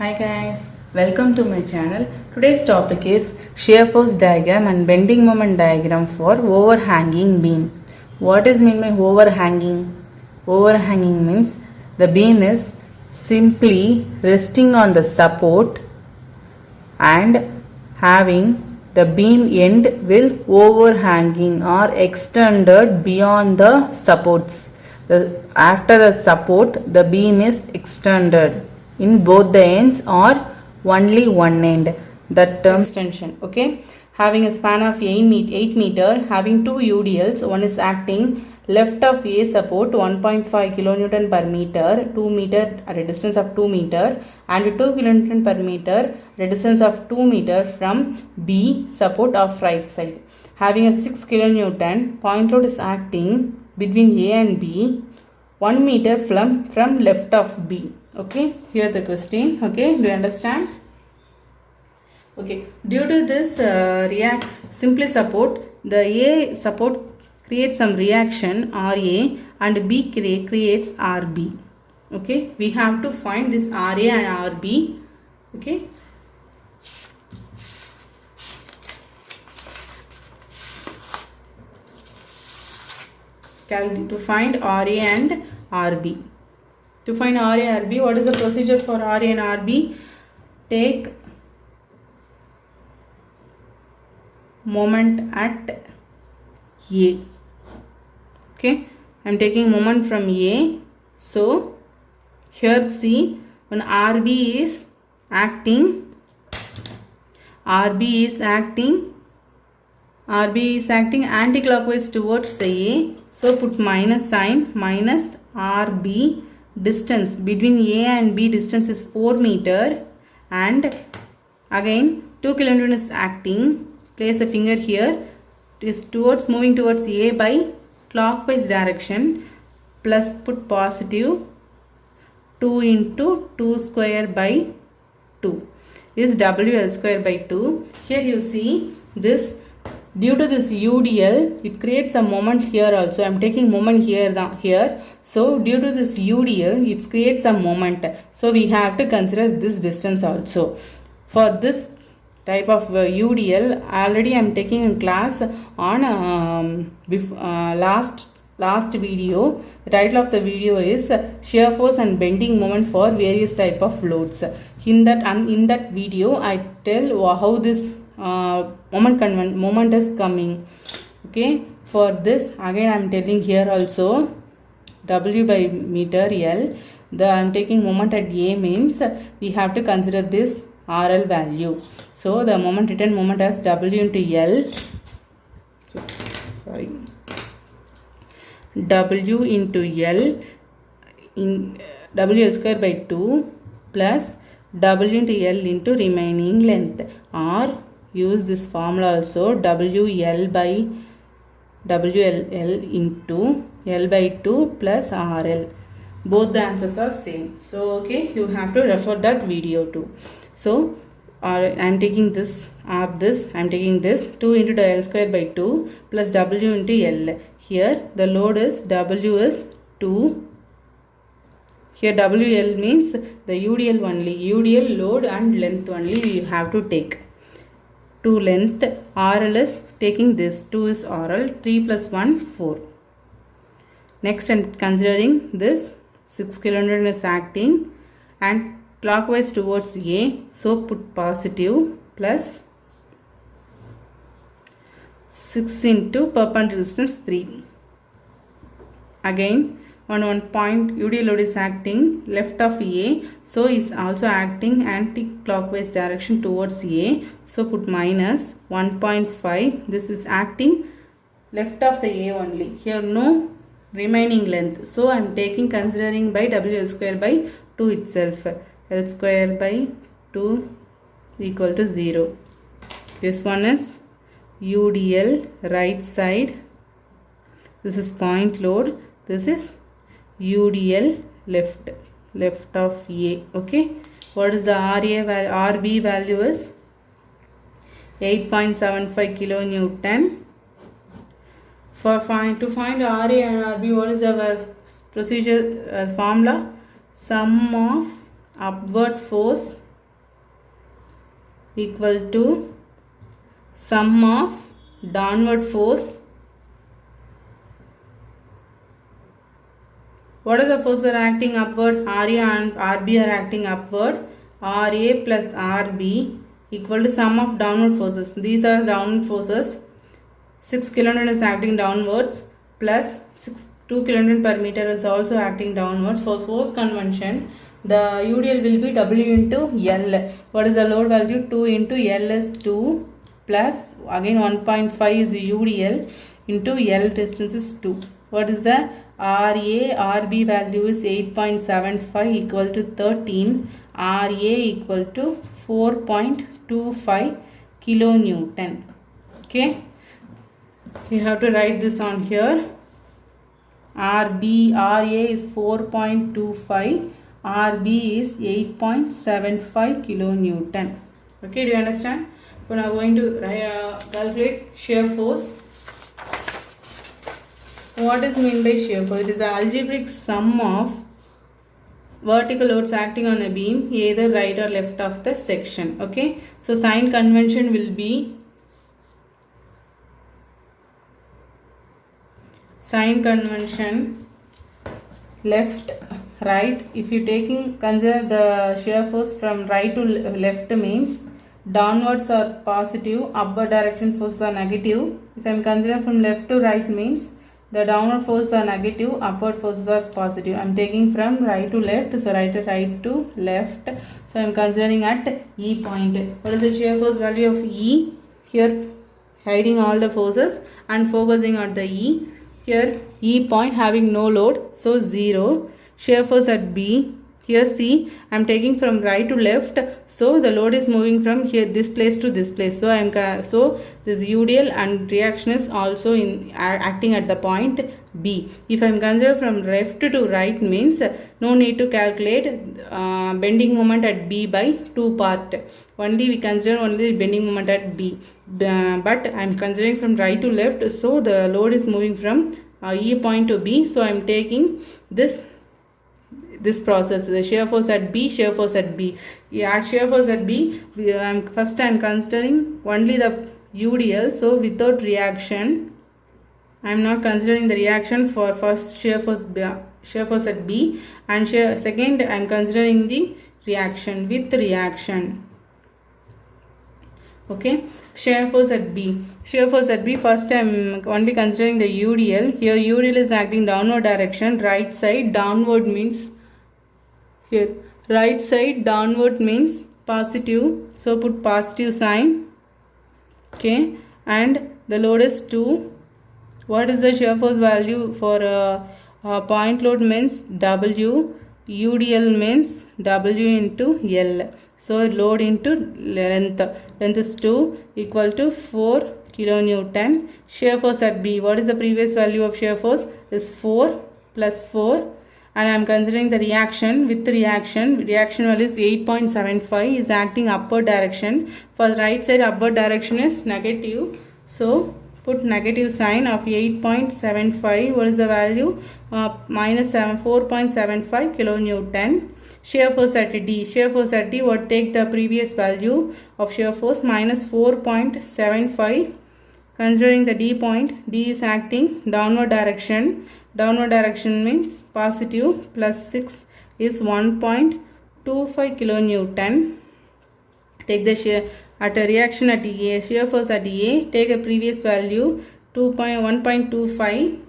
Hi guys, welcome to my channel. Today's topic is shear force diagram and bending moment diagram for overhanging beam. What is mean by overhanging? Overhanging means the beam is simply resting on the support and having the beam end will overhanging or extended beyond the supports. After the support, the beam is extended in both the ends or only one end. That term extension. Okay, having a span of 8 meter, having two UDLs. One is acting left of A support 1.5 kilonewton per meter, 2 meter at a distance of 2 meter, and 2 kilonewton per meter at a distance of 2 meter from B support of right side. Having a 6 kilonewton, point load is acting between A and B 1 meter from left of B. Okay, here the question. Okay, do you understand? Okay, due to this simply support, the A support creates some reaction RA and B creates RB. Okay, we have to find this RA and RB. Okay, to find RA and RB. To find RA and RB, what is the procedure for RA and RB? Take moment at A. Okay, I am taking moment from A. So here see, when RB is acting anti-clockwise towards the A. So put minus sign, minus RB. Distance between A and B distance is 4 meter, and again 2 kilonewton is acting. Place a finger here. It is moving towards A by clockwise direction. Plus put positive 2 into 2 square by 2 is WL square by 2. Here you see this. Due to this UDL, it creates a moment here also. I am taking moment here. So due to this UDL, it creates a moment. So we have to consider this distance also. For this type of UDL, already I am taking in class on last video. The title of the video is shear force and bending moment for various type of loads. In that video, I tell how this moment is coming. Okay, for this again I am telling here also W by meter L. I am taking moment at A means we have to consider this RL value. So the written moment as W into L. W into L in WL square by 2 plus W into L into remaining length, or use this formula also, WL by WL into L by 2 plus RL. Both the answers are same. So okay, you have to refer that video too. So I am taking this I am taking this 2 into L square by 2 plus W into L. Here the load is W is 2. Here WL means the UDL only. UDL load and length only you have to take. 2 length, RL is taking this, 2 is RL, 3 plus 1, 4. Next I am considering this 6 kilonewton is acting and clockwise towards A. So put positive plus 6 into perpendicular distance 3. Again on one point UDL load is acting left of A, so is also acting anti-clockwise direction towards A. So put minus 1.5. This is acting left of the A only. Here no remaining length. So I am considering by WL square by 2 itself. L square by 2 equal to 0. This one is UDL right side. This is point load. This is UDL left of A. Okay, what is the RB value is 8.75 kilonewton. To find RA and RB, what is the procedure formula? Sum of upward force equal to sum of downward force. What are the forces are acting upward? RA and RB are acting upward. RA plus RB equal to sum of downward forces. These are downward forces. 6 kN is acting downwards plus 2 kN per meter is also acting downwards. For force convention, the UDL will be W into L. What is the load value? 2 into L is 2 plus again 1.5 is UDL into L distance is 2. What is the RB value is 8.75 equal to 13. RA equal to 4.25 kilonewton. Okay. You have to write this on here. RA is 4.25, RB is 8.75 kilonewton. Okay, do you understand? So now going to calculate shear force. What is meant by shear force? It is the algebraic sum of vertical loads acting on a beam, either right or left of the section. Okay, so sign convention will be sign convention left right. If you consider the shear force from right to left means downwards are positive, upward direction forces are negative. If I am considering from left to right means the downward forces are negative, upward forces are positive. I am taking from right to left, so right to left. So I am considering at E point. What is the shear force value of E? Here hiding all the forces and focusing on the E. Here E point having no load, so 0. Shear force at B. Here see, I am taking from right to left, so the load is moving from here this place to this place. So this UDL and reaction is also acting at the point B. If I am considering from left to right means no need to calculate bending moment at B by 2 part. Only we consider only bending moment at B. But I am considering from right to left, so the load is moving from E point to B. So I am taking this process, the shear force at B, shear force at B. At shear force at B, first I am considering only the UDL, so without reaction. I am not considering the reaction for first shear force at B, and second I am considering the reaction with reaction. Okay, shear force at B. Shear force at B, first I am only considering the UDL. Here UDL is acting downward direction, right side downward means here right side downward means positive, so put positive sign. Okay, and the load is 2. What is the shear force value for point load means W, UDL means W into L. So load into length is 2 equal to 4 kilonewton. Shear force at B, what is the previous value of shear force? Is 4 plus 4. And I am considering the reaction with reaction value is 8.75 is acting upward direction. For the right side upward direction is negative, so put negative sign of 8.75. What is the value? Minus 4.75 kilonewton. Shear force at D. Shear force at D, what take the previous value of shear force minus 4.75. Considering the D point, D is acting downward direction. Downward direction means positive, plus 6 is 1.25 kilonewton. Take the shear at a reaction at A, shear force at A, take a previous value 1.25.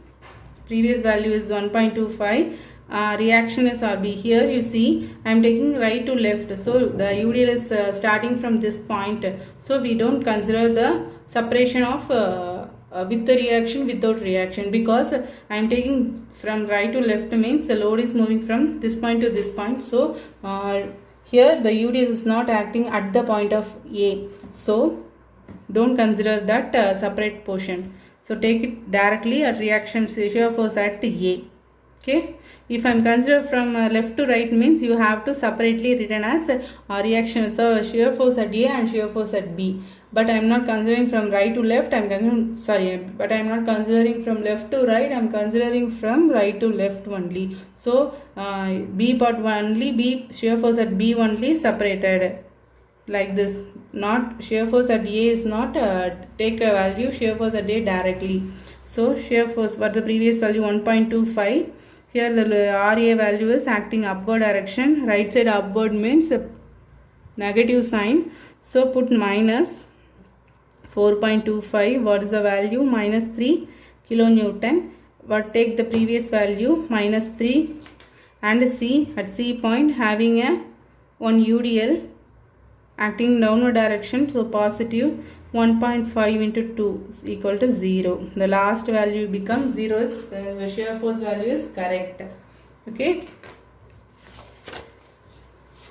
Previous value is 1.25. Reaction is RB. Here you see I am taking right to left, so the UDL is starting from this point, so we don't consider the separation of with the reaction, without reaction, because I am taking from right to left means the load is moving from this point to this point. So here the UDL is not acting at the point of A, so don't consider that separate portion. So take it directly at reaction shear force at A. Okay, if I am considered from left to right means you have to separately written as reaction. So shear force at A and shear force at B. But I am not considering from right to left. I am not considering from left to right. I am considering from right to left only. So B part only, B shear force at B only separated. like this. Not shear force at A is not take a value shear force at A directly. So shear force for the previous value 1.25. Here the RA value is acting upward direction. Right side upward means negative sign. So put minus 4.25. What is the value? Minus 3 kilonewton. But take the previous value minus 3 and C at C point having a one UDL acting downward direction, so positive 1.5 into 2 is equal to 0. The last value becomes 0 is the shear force value is correct. Okay.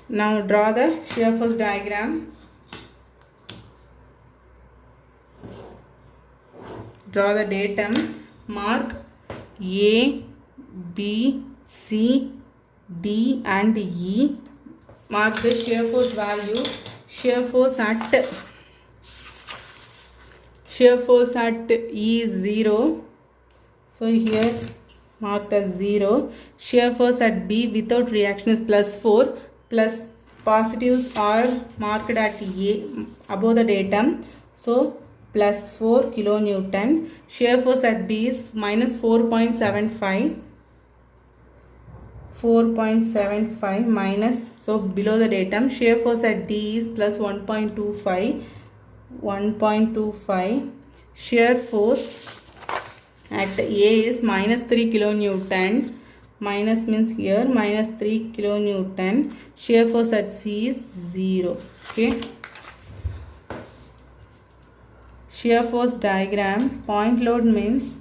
Now draw the shear force diagram. Draw the datum. Mark A, B, C, D and E. Mark the shear force value. Shear force at E is 0. So here marked as 0. Shear force at B without reaction is plus 4. Plus positives are marked at A above the datum. So plus 4 kilonewton. Shear force at B is minus 4.75. 4.75 minus, so below the datum, shear force at D is plus 1.25. 1.25. Shear force at A is minus 3 kilonewton. Minus means here minus 3 kilonewton. Shear force at C is 0. Okay. Shear force diagram. Point load means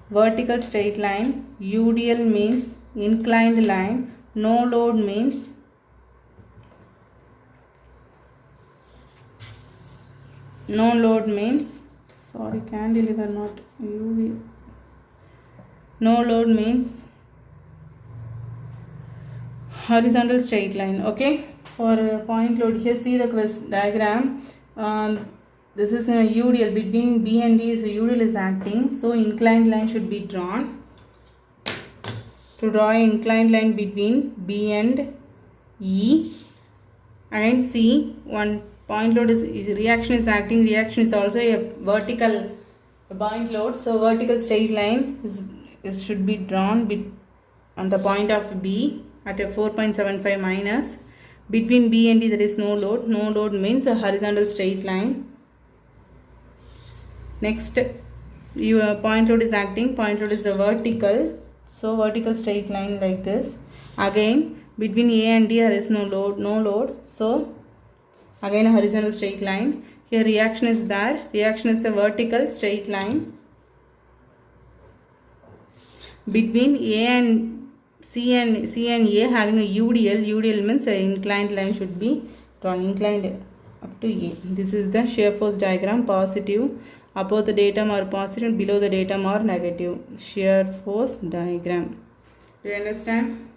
vertical straight line. UDL means inclined line. No load means sorry, cantilever not UV. No load means horizontal straight line. Okay, for point load, here see the diagram. This is a UDL between B and D, is UDL is acting, so inclined line should be drawn. To draw an inclined line between B and E and C, one point load is reaction is acting. Reaction is also a vertical point load, so vertical straight line should be drawn on the point of B at a 4.75 minus. Between B and D there is no load. No load means a horizontal straight line. Next, your point load is acting. Point load is a vertical, so vertical straight line like this. Again, between A and D there is no load. So again a horizontal straight line. Here reaction is there. Reaction is a vertical straight line. Between A and C and A having a UDL. UDL means an inclined line should be drawn, inclined up to A. This is the shear force diagram. Positive above the datum are positive, below the datum are negative. Shear force diagram. Do you understand?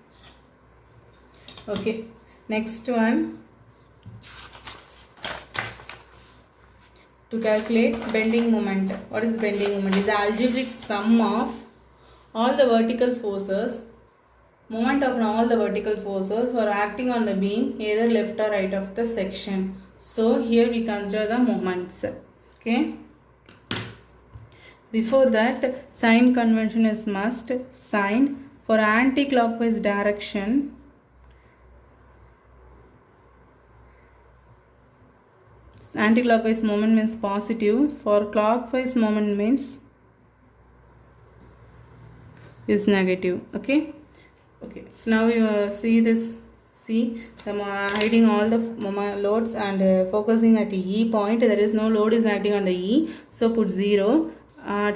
Okay. Next one. To calculate bending moment. What is bending moment? It is the algebraic sum of all the vertical forces. Moment of all the vertical forces are acting on the beam either left or right of the section. So here we consider the moments. Okay. Before that, sign convention is must. Sign for anti-clockwise direction. Anti-clockwise moment means positive. For clockwise moment means is negative. Okay. Okay. Now you see this. See the hiding all the loads and focusing at E point. There is no load is acting on the E. So put 0.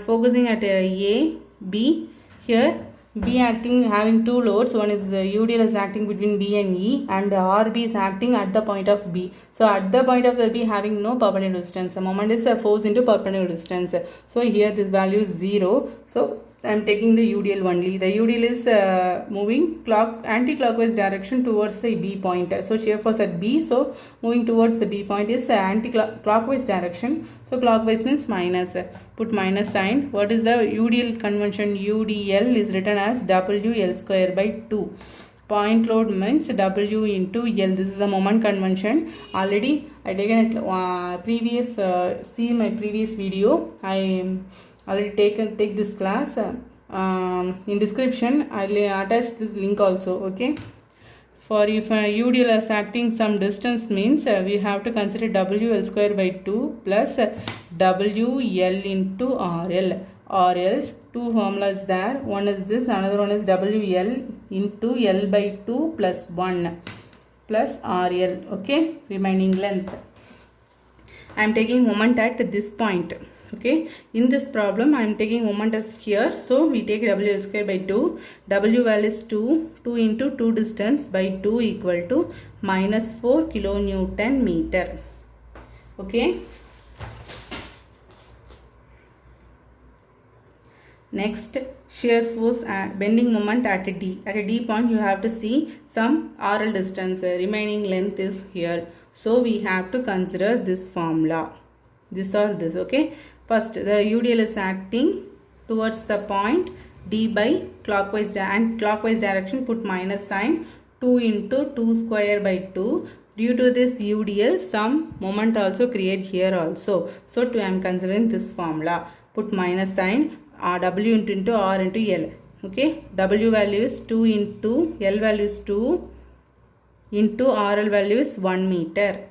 Focusing at A, B. Here B acting having two loads. One is UDL is acting between B and E, and RB is acting at the point of B. So at the point of the B having no perpendicular distance. The moment is a force into perpendicular distance. So here this value is 0. So I am taking the UDL only. The UDL is moving anti-clockwise direction towards the B point. So shear force at B. So moving towards the B point is anti-clockwise direction. So clockwise means minus. Put minus sign. What is the UDL convention? UDL is written as WL square by 2. Point load means W into L. This is a moment convention. Already I taken it previous see my previous video. I already take this class. In description I'll attach this link also. Okay. For if UDL is acting some distance means we have to consider WL square by 2 plus WL into RL, or else two formulas there. One is this, another one is WL into L by 2 plus 1 plus RL. Okay, remaining length. I am taking moment at this point. Okay, in this problem I am taking moment as here, so we take WL square by 2. W value is 2 into 2 distance by 2 equal to minus 4 kilonewton meter. Okay, next, shear force bending moment at D. At a D point you have to see some RL distance, remaining length is here, so we have to consider this formula, this or this. Okay, first the UDL is acting towards the point D by clockwise and clockwise direction, put minus sign. 2 into 2 square by 2. Due to this UDL some moment also create here also, so I am considering this formula, put minus sign. W into R into L. Okay, W value is 2 into L value is 2 into RL value is 1 meter.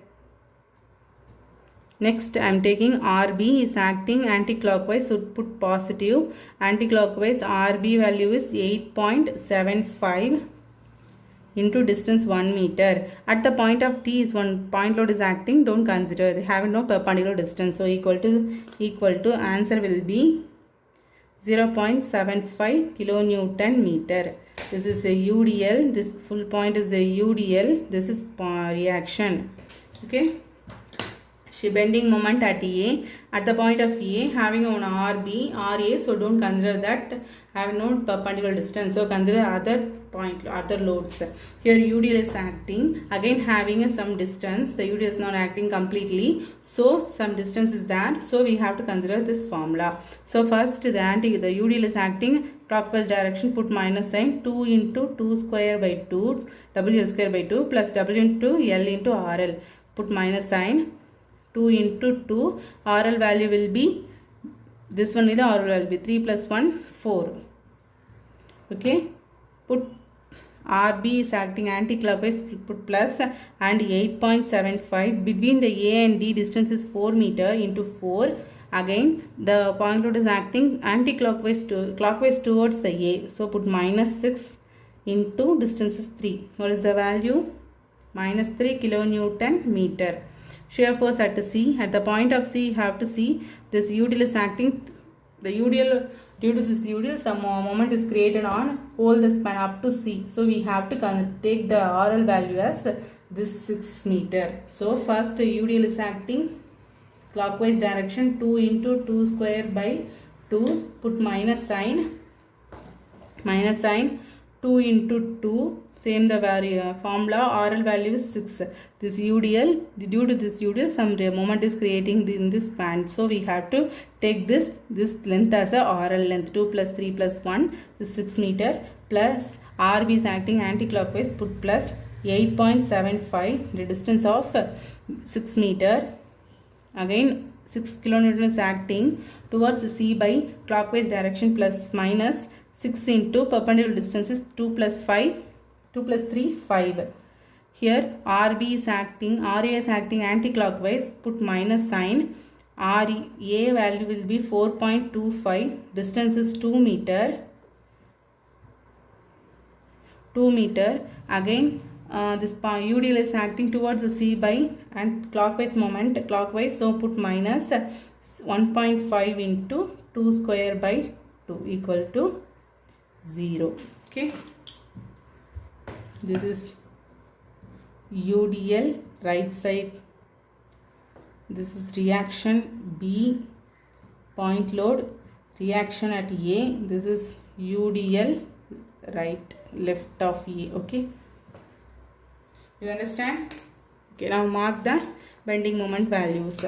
Next I am taking RB is acting anti-clockwise, so put positive. Anti-clockwise RB value is 8.75 into distance 1 meter. At the point of T is one point load is acting, don't consider, they have no perpendicular distance, so equal to answer will be 0.75 kilonewton meter. This is a UDL, this full point is a UDL, this is reaction. Okay, bending moment at A. At the point of A having on RB, RA, so don't consider that, have no perpendicular distance, so consider other point, other loads. Here UDL is acting, again having some distance, the UDL is not acting completely, so some distance is there, so we have to consider this formula. So first the UDL is acting clockwise direction, put minus sign. 2 into 2 square by 2, WL square by 2 plus W into L into RL, put minus sign. 2 into 2, RL value will be, this one is the RL value will be 3 plus 1, 4. Okay, put RB is acting anti-clockwise, put plus and 8.75. Between the A and D distance is 4 meter into 4. Again the point load is acting anti-clockwise clockwise towards the A, so put minus 6 into distance is 3. What is the value? Minus 3 kilonewton meter. Shear force at C. At the point of C you have to see this UDL is acting, the UDL, due to this UDL some moment is created on whole the span up to C, so we have to take the RL value as this 6 meter. So first UDL is acting clockwise direction, 2 into 2 square by 2, put minus sign. 2 into 2, same the formula, RL value is 6. This UDL, due to this UDL some moment is creating in this span, so we have to take this length as a RL length, 2 plus 3 plus 1 is 6 meter, plus RB is acting anti-clockwise, put plus 8.75, the distance of 6 meter. Again 6 kilonewton is acting towards C by clockwise direction, plus minus 6 into perpendicular distance is 2 plus 5, 2 plus 3, 5. Here RB is acting, RA is acting anti-clockwise, put minus sign. RA value will be 4.25, distance is 2 meter. 2 meter. Again this UDL is acting towards the C by and clockwise moment, clockwise, so put minus 1.5 into 2 square by 2 equal to 0. Okay, this is UDL right side, this is reaction B, point load, reaction at A, this is UDL right left of A. Okay, you understand? Okay, now mark the bending moment values.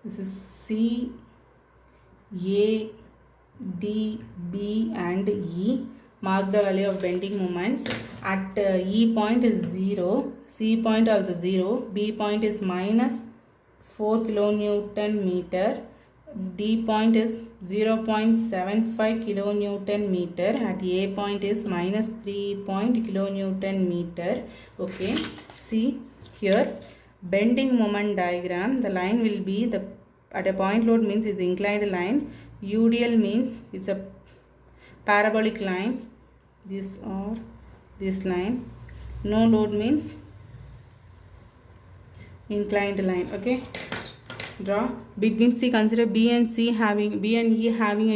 This is C, A, D, B and E. Mark the value of bending moments. At E point is 0, C point also 0, B point is minus 4 kilonewton meter, D point is 0.75 kilonewton meter, at A point is minus 3 kilonewton meter. Okay, see here, bending moment diagram, the line will be at a point load means is inclined line, UDL means it's a parabolic line, this or this line, no load means inclined line. Okay, draw between C, consider B and E having a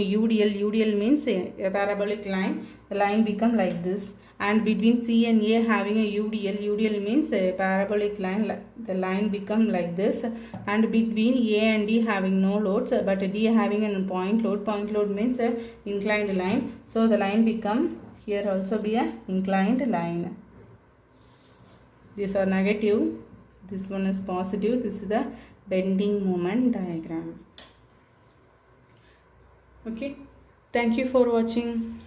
UDL means a parabolic line, the line become like this, and between C and A having a UDL means a parabolic line, the line become like this, and between A and D having no loads but D having a point load means a inclined line, so the line become here also be a inclined line. These are negative, this one is positive, this is the bending moment diagram. Okay, thank you for watching.